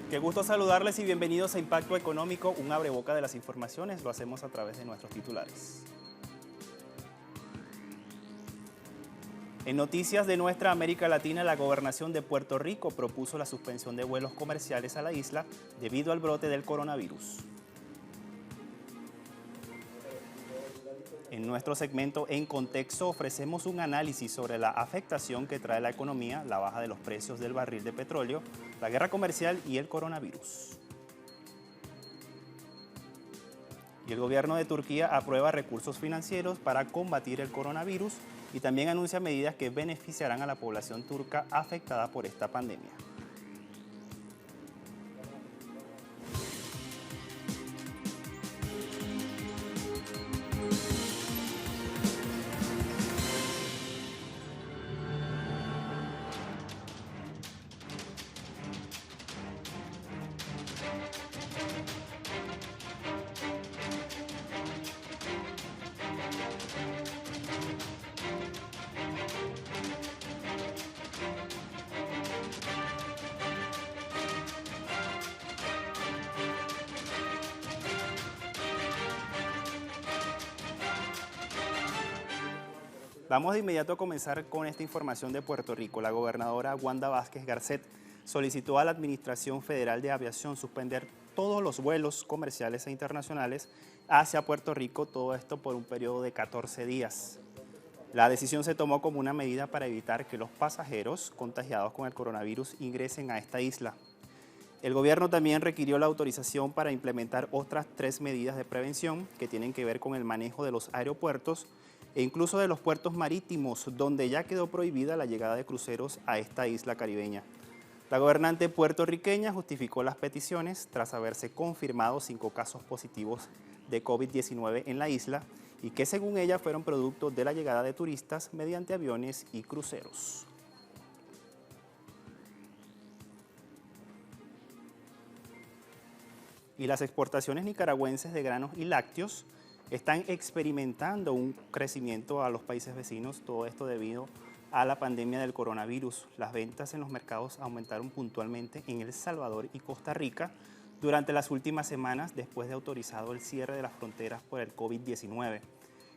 Qué gusto saludarles y bienvenidos a Impacto Económico, un abreboca de las informaciones. Lo hacemos a través de nuestros titulares. En noticias de nuestra América Latina, la Gobernación de Puerto Rico propuso la suspensión de vuelos comerciales a la isla debido al brote del coronavirus. En nuestro segmento En Contexto ofrecemos un análisis sobre la afectación que trae la economía, la baja de los precios del barril de petróleo, la guerra comercial y el coronavirus. Y el gobierno de Turquía aprueba recursos financieros para combatir el coronavirus y también anuncia medidas que beneficiarán a la población turca afectada por esta pandemia. Vamos de inmediato a comenzar con esta información de Puerto Rico. La gobernadora Wanda Vázquez Garcet solicitó a la Administración Federal de Aviación suspender todos los vuelos comerciales e internacionales hacia Puerto Rico, todo esto por un periodo de 14 días. La decisión se tomó como una medida para evitar que los pasajeros contagiados con el coronavirus ingresen a esta isla. El gobierno también requirió la autorización para implementar otras 3 medidas de prevención que tienen que ver con el manejo de los aeropuertos e incluso de los puertos marítimos, donde ya quedó prohibida la llegada de cruceros a esta isla caribeña. La gobernante puertorriqueña justificó las peticiones tras haberse confirmado 5 casos positivos de COVID-19 en la isla y que según ella fueron producto de la llegada de turistas mediante aviones y cruceros. Y las exportaciones nicaragüenses de granos y lácteos están experimentando un crecimiento a los países vecinos, todo esto debido a la pandemia del coronavirus. Las ventas en los mercados aumentaron puntualmente en El Salvador y Costa Rica durante las últimas semanas después de autorizado el cierre de las fronteras por el COVID-19.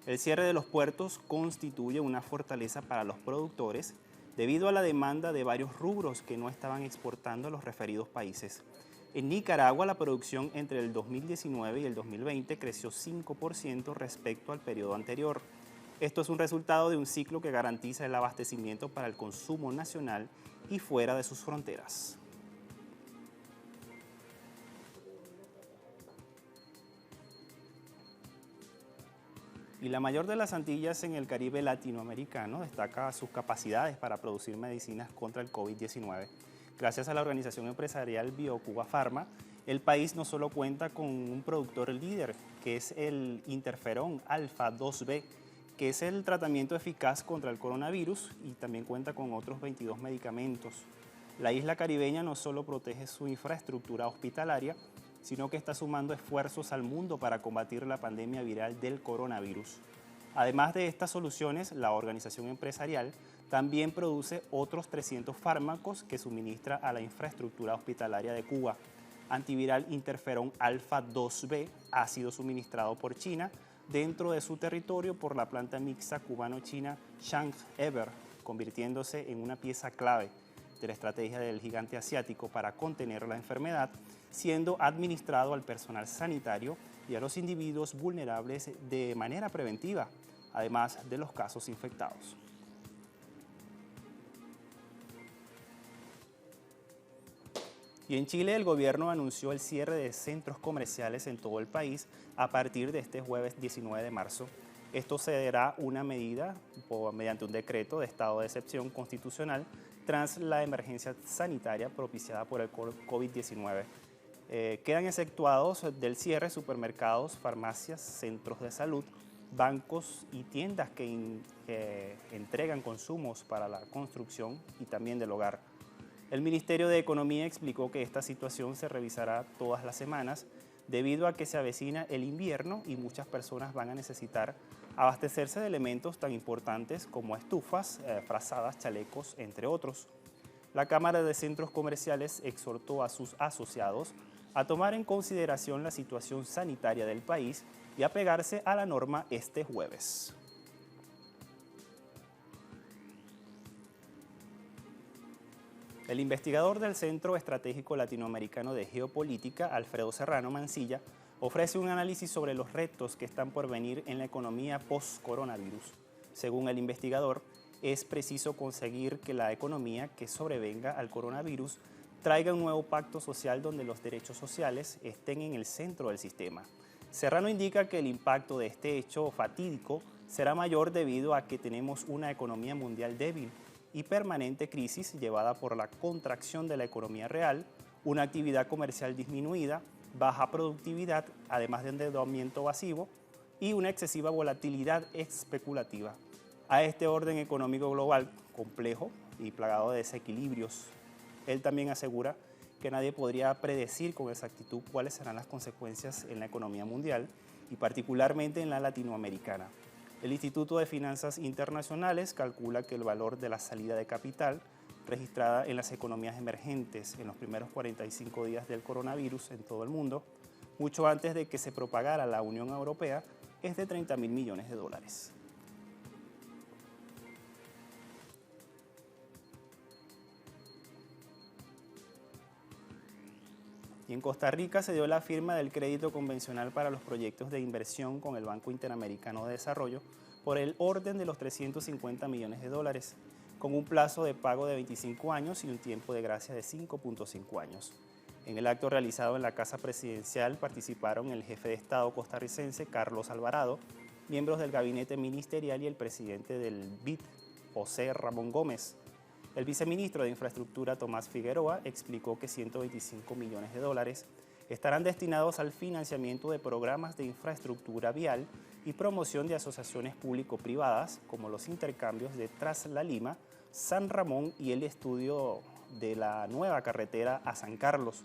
El cierre de los puertos constituye una fortaleza para los productores debido a la demanda de varios rubros que no estaban exportando a los referidos países. En Nicaragua, la producción entre el 2019 y el 2020 creció 5% respecto al periodo anterior. Esto es un resultado de un ciclo que garantiza el abastecimiento para el consumo nacional y fuera de sus fronteras. Y la mayor de las Antillas en el Caribe latinoamericano destaca sus capacidades para producir medicinas contra el COVID-19. Gracias a la organización empresarial BioCuba Pharma, el país no solo cuenta con un productor líder, que es el interferón alfa 2B, que es el tratamiento eficaz contra el coronavirus, y también cuenta con otros 22 medicamentos. La isla caribeña no solo protege su infraestructura hospitalaria, sino que está sumando esfuerzos al mundo para combatir la pandemia viral del coronavirus. Además de estas soluciones, la organización empresarial también produce otros 300 fármacos que suministra a la infraestructura hospitalaria de Cuba. Antiviral interferón alfa 2B ha sido suministrado por China dentro de su territorio por la planta mixta cubano-china Chang-Ever, convirtiéndose en una pieza clave de la estrategia del gigante asiático para contener la enfermedad, siendo administrado al personal sanitario y a los individuos vulnerables de manera preventiva, además de los casos infectados. Y en Chile el gobierno anunció el cierre de centros comerciales en todo el país a partir de este jueves 19 de marzo. Esto será una medida mediante un decreto de estado de excepción constitucional tras la emergencia sanitaria propiciada por el COVID-19. Quedan exceptuados del cierre supermercados, farmacias, centros de salud, bancos y tiendas que entregan consumos para la construcción y también del hogar. El Ministerio de Economía explicó que esta situación se revisará todas las semanas debido a que se avecina el invierno y muchas personas van a necesitar abastecerse de elementos tan importantes como estufas, frazadas, chalecos, entre otros. la Cámara de Centros Comerciales exhortó a sus asociados a tomar en consideración la situación sanitaria del país y apegarse a la norma este jueves. El investigador del Centro Estratégico Latinoamericano de Geopolítica, Alfredo Serrano Mancilla, ofrece un análisis sobre los retos que están por venir en la economía post-coronavirus. Según el investigador, es preciso conseguir que la economía que sobrevenga al coronavirus traiga un nuevo pacto social donde los derechos sociales estén en el centro del sistema. Serrano indica que el impacto de este hecho fatídico será mayor debido a que tenemos una economía mundial débil y permanente crisis llevada por la contracción de la economía real, una actividad comercial disminuida, baja productividad, además de endeudamiento masivo y una excesiva volatilidad especulativa. A este orden económico global complejo y plagado de desequilibrios, él también asegura que nadie podría predecir con exactitud cuáles serán las consecuencias en la economía mundial y particularmente en la latinoamericana. El Instituto de Finanzas Internacionales calcula que el valor de la salida de capital registrada en las economías emergentes en los primeros 45 días del coronavirus en todo el mundo, mucho antes de que se propagara la Unión Europea, es de 30.000 millones de dólares. Y en Costa Rica se dio la firma del crédito convencional para los proyectos de inversión con el Banco Interamericano de Desarrollo por el orden de los 350 millones de dólares, con un plazo de pago de 25 años y un tiempo de gracia de 5.5 años. En el acto realizado en la Casa Presidencial participaron el jefe de Estado costarricense, Carlos Alvarado, miembros del gabinete ministerial y el presidente del BID, José Ramón Gómez. El viceministro de Infraestructura, Tomás Figueroa, explicó que 125 millones de dólares estarán destinados al financiamiento de programas de infraestructura vial y promoción de asociaciones público-privadas, como los intercambios de Tras la Lima, San Ramón y el estudio de la nueva carretera a San Carlos.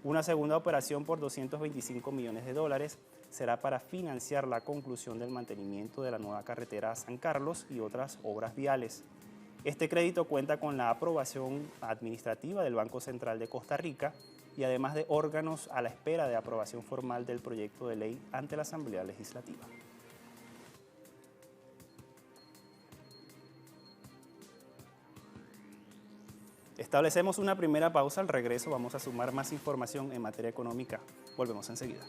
Una segunda operación por 225 millones de dólares será para financiar la conclusión del mantenimiento de la nueva carretera a San Carlos y otras obras viales. Este crédito cuenta con la aprobación administrativa del Banco Central de Costa Rica y además de órganos a la espera de aprobación formal del proyecto de ley ante la Asamblea Legislativa. Establecemos una primera pausa. Al regreso vamos a sumar más información en materia económica. Volvemos enseguida.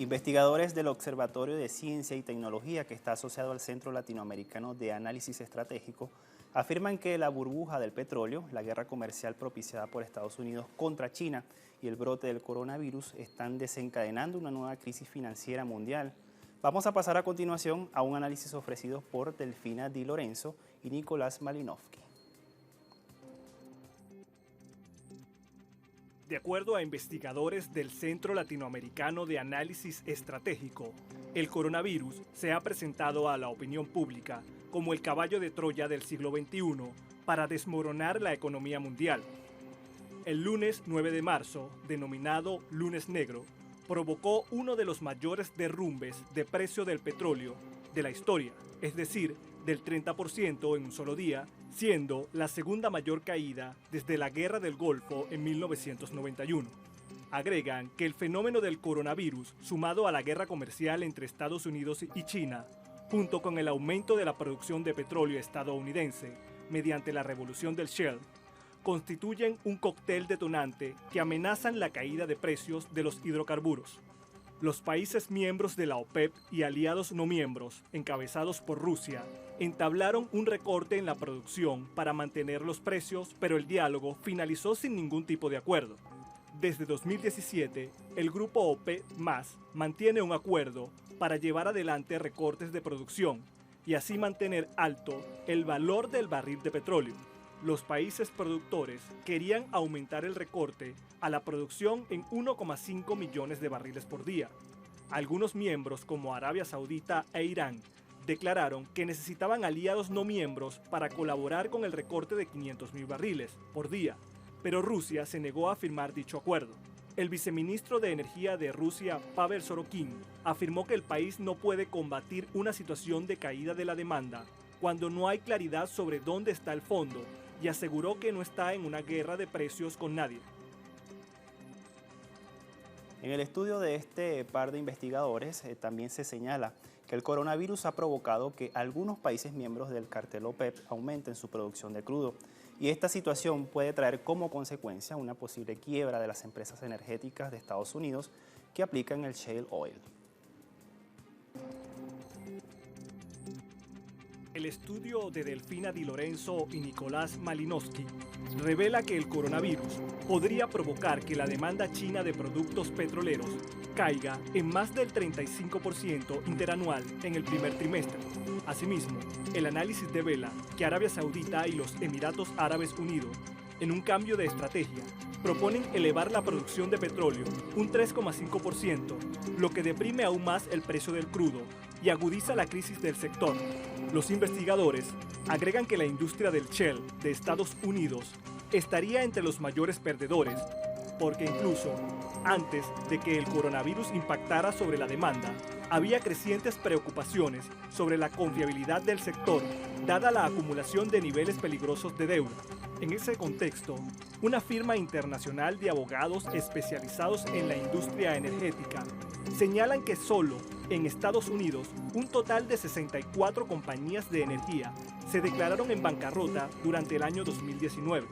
Investigadores del Observatorio de Ciencia y Tecnología, que está asociado al Centro Latinoamericano de Análisis Estratégico, afirman que la burbuja del petróleo, la guerra comercial propiciada por Estados Unidos contra China y el brote del coronavirus están desencadenando una nueva crisis financiera mundial. Vamos a pasar a continuación a un análisis ofrecido por Delfina Di Lorenzo y Nicolás Malinowski. De acuerdo a investigadores del Centro Latinoamericano de Análisis Estratégico, el coronavirus se ha presentado a la opinión pública como el caballo de Troya del siglo XXI para desmoronar la economía mundial. El lunes 9 de marzo, denominado Lunes Negro, provocó uno de los mayores derrumbes de precio del petróleo de la historia, es decir, del 30% en un solo día, siendo la segunda mayor caída desde la Guerra del Golfo en 1991. Agregan que el fenómeno del coronavirus, sumado a la guerra comercial entre Estados Unidos y China, junto con el aumento de la producción de petróleo estadounidense mediante la revolución del Shale, constituyen un cóctel detonante que amenazan la caída de precios de los hidrocarburos. Los países miembros de la OPEP y aliados no miembros, encabezados por Rusia, entablaron un recorte en la producción para mantener los precios, pero el diálogo finalizó sin ningún tipo de acuerdo. Desde 2017, el grupo OPEP+ mantiene un acuerdo para llevar adelante recortes de producción y así mantener alto el valor del barril de petróleo. Los países productores querían aumentar el recorte a la producción en 1,5 millones de barriles por día. Algunos miembros, como Arabia Saudita e Irán, declararon que necesitaban aliados no miembros para colaborar con el recorte de 500.000 barriles por día, pero Rusia se negó a firmar dicho acuerdo. El viceministro de Energía de Rusia, Pavel Sorokin, afirmó que el país no puede combatir una situación de caída de la demanda cuando no hay claridad sobre dónde está el fondo, y aseguró que no está en una guerra de precios con nadie. En el estudio de este par de investigadores también se señala que el coronavirus ha provocado que algunos países miembros del cartel OPEP aumenten su producción de crudo, y esta situación puede traer como consecuencia una posible quiebra de las empresas energéticas de Estados Unidos que aplican el shale oil. El estudio de Delfina Di Lorenzo y Nicolás Malinowski revela que el coronavirus podría provocar que la demanda china de productos petroleros caiga en más del 35% interanual en el primer trimestre. Asimismo, el análisis devela que Arabia Saudita y los Emiratos Árabes Unidos, en un cambio de estrategia, proponen elevar la producción de petróleo un 3,5%, lo que deprime aún más el precio del crudo y agudiza la crisis del sector. Los investigadores agregan que la industria del shale de Estados Unidos estaría entre los mayores perdedores, porque incluso antes de que el coronavirus impactara sobre la demanda, había crecientes preocupaciones sobre la confiabilidad del sector, dada la acumulación de niveles peligrosos de deuda. En ese contexto, una firma internacional de abogados especializados en la industria energética señalan que solo en Estados Unidos un total de 64 compañías de energía se declararon en bancarrota durante el año 2019.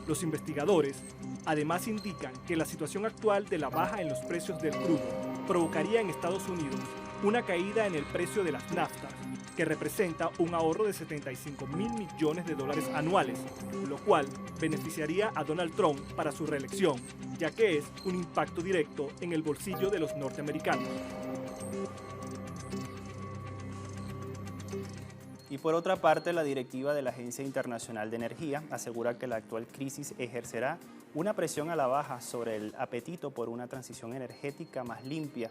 Los investigadores además indican que la situación actual de la baja en los precios del crudo provocaría en Estados Unidos una caída en el precio de las naftas, que representa un ahorro de $75.000 millones anuales, lo cual beneficiaría a Donald Trump para su reelección, ya que es un impacto directo en el bolsillo de los norteamericanos. Y por otra parte, la directiva de la Agencia Internacional de Energía asegura que la actual crisis ejercerá una presión a la baja sobre el apetito por una transición energética más limpia.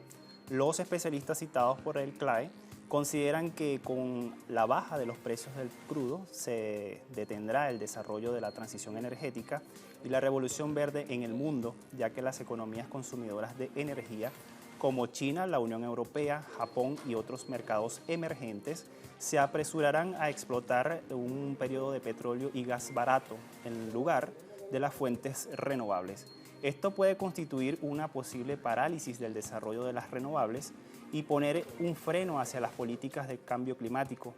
Los especialistas citados por el CLAE consideran que con la baja de los precios del crudo se detendrá el desarrollo de la transición energética y la revolución verde en el mundo, ya que las economías consumidoras de energía como China, la Unión Europea, Japón y otros mercados emergentes se apresurarán a explotar un periodo de petróleo y gas barato en lugar de las fuentes renovables. Esto puede constituir una posible parálisis del desarrollo de las renovables y poner un freno hacia las políticas de cambio climático.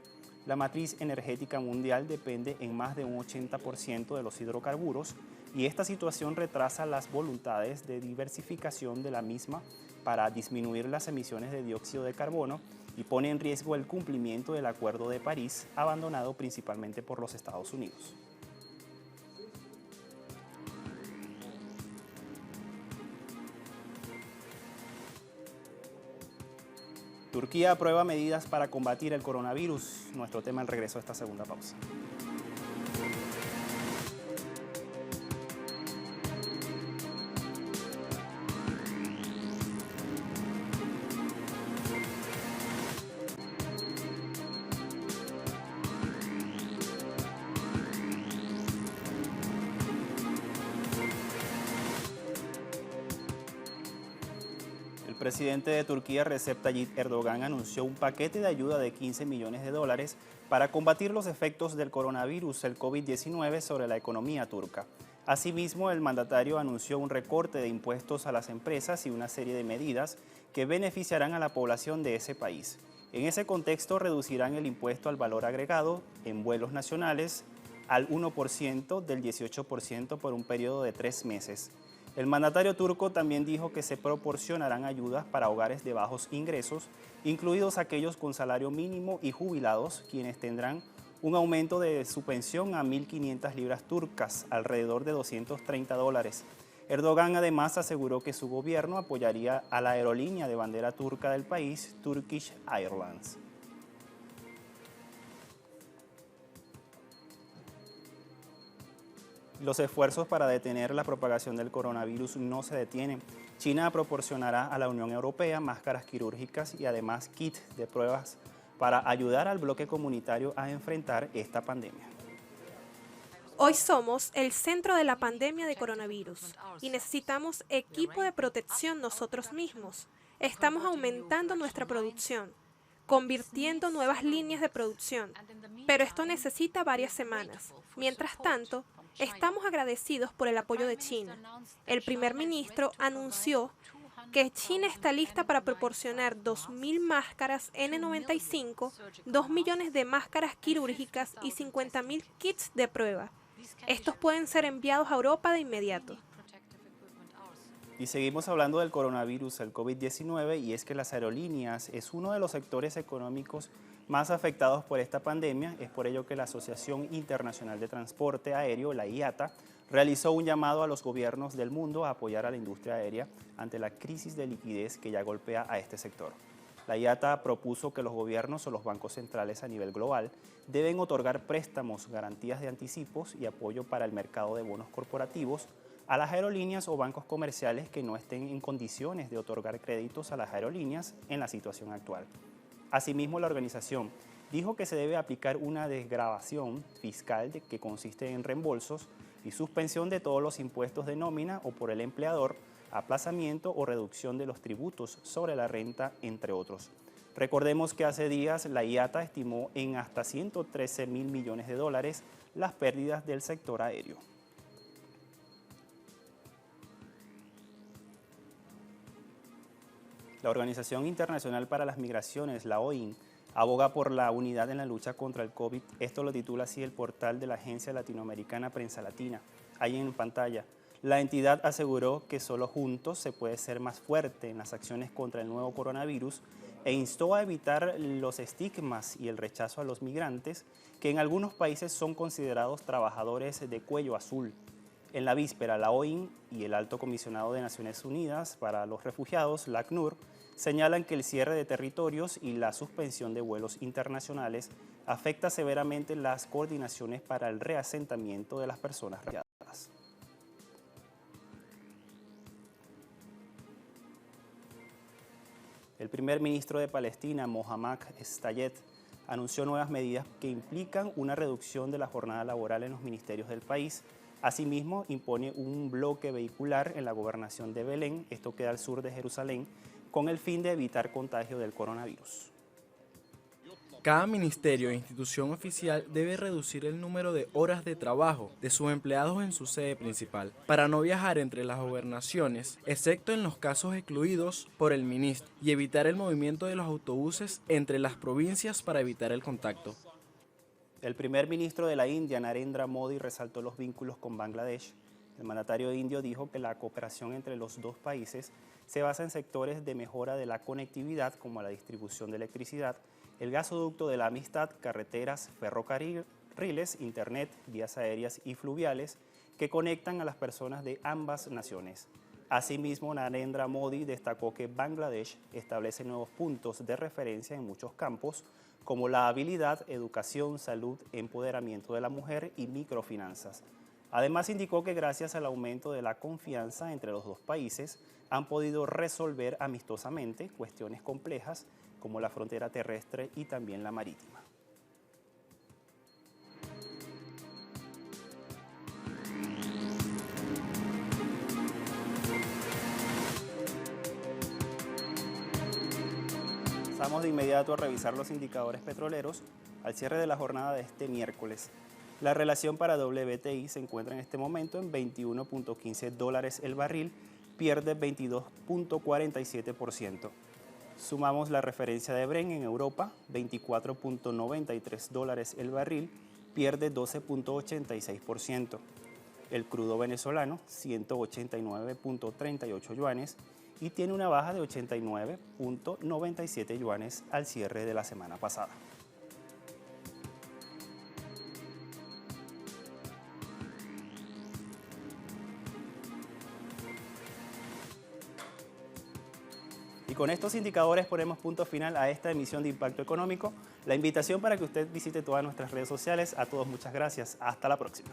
La matriz energética mundial depende en más de un 80% de los hidrocarburos y esta situación retrasa las voluntades de diversificación de la misma para disminuir las emisiones de dióxido de carbono y pone en riesgo el cumplimiento del Acuerdo de París, abandonado principalmente por los Estados Unidos. Turquía aprueba medidas para combatir el coronavirus. Nuestro tema al regreso de esta segunda pausa. El presidente de Turquía, Recep Tayyip Erdogan, anunció un paquete de ayuda de $15 millones para combatir los efectos del coronavirus, el COVID-19, sobre la economía turca. Asimismo, el mandatario anunció un recorte de impuestos a las empresas y una serie de medidas que beneficiarán a la población de ese país. En ese contexto, reducirán el impuesto al valor agregado en vuelos nacionales al 1% del 18% por un periodo de 3 meses. El mandatario turco también dijo que se proporcionarán ayudas para hogares de bajos ingresos, incluidos aquellos con salario mínimo y jubilados, quienes tendrán un aumento de su pensión a 1.500 libras turcas, alrededor de $230. Erdogan además aseguró que su gobierno apoyaría a la aerolínea de bandera turca del país, Turkish Airlines. Los esfuerzos para detener la propagación del coronavirus no se detienen. China proporcionará a la Unión Europea máscaras quirúrgicas y además kits de pruebas para ayudar al bloque comunitario a enfrentar esta pandemia. Hoy somos el centro de la pandemia de coronavirus y necesitamos equipo de protección nosotros mismos. Estamos aumentando nuestra producción, convirtiendo nuevas líneas de producción, pero esto necesita varias semanas. Mientras tanto, estamos agradecidos por el apoyo de China. El primer ministro anunció que China está lista para proporcionar 2.000 máscaras N95, 2 millones de máscaras quirúrgicas y 50.000 kits de prueba. Estos pueden ser enviados a Europa de inmediato. Y seguimos hablando del coronavirus, el COVID-19, y es que las aerolíneas es uno de los sectores económicos más afectados por esta pandemia. Es por ello que la Asociación Internacional de Transporte Aéreo, la IATA, realizó un llamado a los gobiernos del mundo a apoyar a la industria aérea ante la crisis de liquidez que ya golpea a este sector. La IATA propuso que los gobiernos o los bancos centrales a nivel global deben otorgar préstamos, garantías de anticipos y apoyo para el mercado de bonos corporativos a las aerolíneas o bancos comerciales que no estén en condiciones de otorgar créditos a las aerolíneas en la situación actual. Asimismo, la organización dijo que se debe aplicar una desgravación fiscal que consiste en reembolsos y suspensión de todos los impuestos de nómina o por el empleador, aplazamiento o reducción de los tributos sobre la renta, entre otros. Recordemos que hace días la IATA estimó en hasta $113.000 millones las pérdidas del sector aéreo. La Organización Internacional para las Migraciones, la OIM, aboga por la unidad en la lucha contra el COVID. Esto lo titula así el portal de la Agencia Latinoamericana Prensa Latina. Ahí en pantalla, la entidad aseguró que solo juntos se puede ser más fuerte en las acciones contra el nuevo coronavirus e instó a evitar los estigmas y el rechazo a los migrantes, que en algunos países son considerados trabajadores de cuello azul. En la víspera, la OIM y el Alto Comisionado de Naciones Unidas para los Refugiados, la ACNUR, señalan que el cierre de territorios y la suspensión de vuelos internacionales afecta severamente las coordinaciones para el reasentamiento de las personas refugiadas. El primer ministro de Palestina, Mohammad Shtayyeh, anunció nuevas medidas que implican una reducción de la jornada laboral en los ministerios del país. Asimismo, impone un bloque vehicular en la gobernación de Belén, esto queda al sur de Jerusalén, con el fin de evitar contagio del coronavirus. Cada ministerio e institución oficial debe reducir el número de horas de trabajo de sus empleados en su sede principal para no viajar entre las gobernaciones, excepto en los casos excluidos por el ministro, y evitar el movimiento de los autobuses entre las provincias para evitar el contacto. El primer ministro de la India, Narendra Modi, resaltó los vínculos con Bangladesh. El mandatario indio dijo que la cooperación entre los dos países se basa en sectores de mejora de la conectividad, como la distribución de electricidad, el gasoducto de la amistad, carreteras, ferrocarriles, internet, vías aéreas y fluviales que conectan a las personas de ambas naciones. Asimismo, Narendra Modi destacó que Bangladesh establece nuevos puntos de referencia en muchos campos, como la habilidad, educación, salud, empoderamiento de la mujer y microfinanzas. Además, indicó que gracias al aumento de la confianza entre los dos países, han podido resolver amistosamente cuestiones complejas como la frontera terrestre y también la marítima. Pasamos de inmediato a revisar los indicadores petroleros al cierre de la jornada de este miércoles. La relación para WTI se encuentra en este momento en $21.15 el barril, pierde 22.47%. Sumamos la referencia de Brent en Europa, $24.93 el barril, pierde 12.86%. El crudo venezolano, 189.38 yuanes, y tiene una baja de 89.97 yuanes al cierre de la semana pasada. Y con estos indicadores ponemos punto final a esta emisión de Impacto Económico. La invitación para que usted visite todas nuestras redes sociales. A todos muchas gracias. Hasta la próxima.